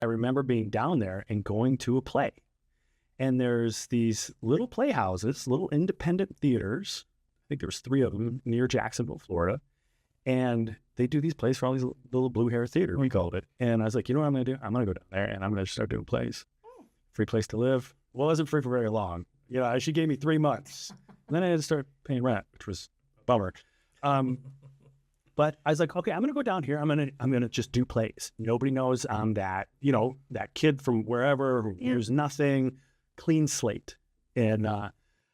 I remember being down there and going to a play. And there's these little playhouses, little independent theaters. I think there was 3 of them near Jacksonville, Florida. And they do these plays for all these little blue hair theater, we called it. And I was like, you know what I'm going to do? I'm going to go down there and I'm going to start doing plays. Free place to live. Well, it wasn't free for very long. She gave me 3 months. And then I had to start paying rent, which was a bummer. But I was like, okay, I'm going to go down here. I'm going to just do plays. Nobody knows I'm that, that kid from wherever who knows nothing, clean slate. And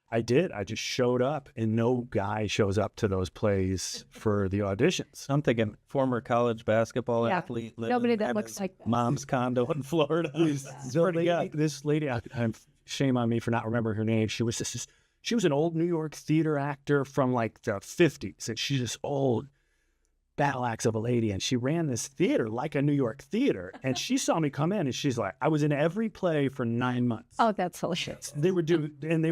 I did. I just showed up, and no guy shows up to those plays for the auditions. I'm thinking former college basketball athlete. Nobody that looks like that. Mom's condo in Florida. This lady, shame on me for not remembering her name. She was an old New York theater actor from like the 50s, and she's this old battle axe of a lady, and she ran this theater like a New York theater. And she saw me come in, and she's like, I was in every play for 9 months. Oh, that's hilarious. They were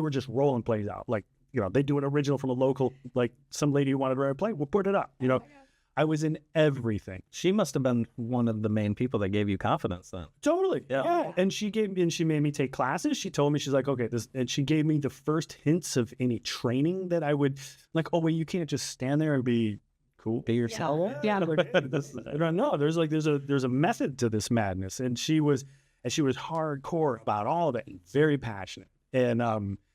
just rolling plays out. Like, they do an original from a local, like some lady who wanted to write a play, we'll put it up. I was in everything. She must have been one of the main people that gave you confidence then. Totally. Yeah. And she made me take classes. She told me, she's like, okay, and she gave me the first hints of any training that I would, like, oh, wait, you can't just stand there and be cool. Be yourself. Yeah. I don't know. There's a method to this madness. And she was hardcore about all of it and very passionate. And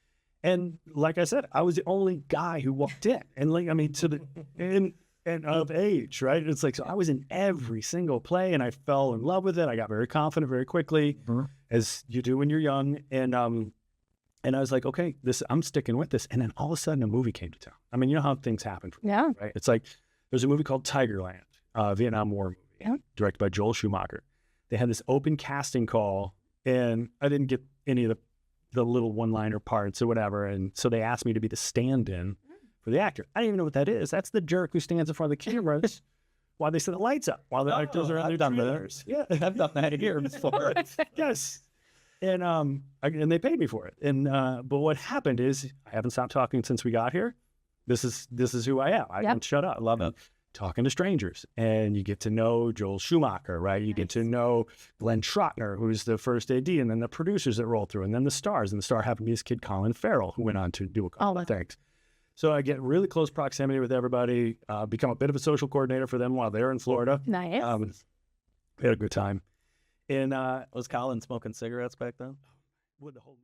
like I said, I was the only guy who walked in, and and of age, right? It's like, so I was in every single play, and I fell in love with it. I got very confident very quickly, as you do when you're young. And I was like, okay, I'm sticking with this. And then all of a sudden a movie came to town. I mean, you know how things happen. Yeah. Right? It's like, there's a movie called Tigerland, Vietnam War movie, directed by Joel Schumacher. They had this open casting call, and I didn't get any of the little one-liner parts or whatever. And so they asked me to be the stand-in for the actor. I didn't even know what that is. That's the jerk who stands in front of the cameras while they set the lights up, while the actors are on their trailers. Yeah, I've done that here before. Yes. And they paid me for it. And but what happened is, I haven't stopped talking since we got here. This is who I am. I don't shut up. I love it. Talking to strangers, and you get to know Joel Schumacher, right? You get to know Glenn Trotner, who's the first AD, and then the producers that roll through, and then the stars. And the star happened to be this kid, Colin Farrell, who went on to do a couple of things. So I get really close proximity with everybody, become a bit of a social coordinator for them while they're in Florida. Nice. We had a good time. And was Colin smoking cigarettes back then? with the whole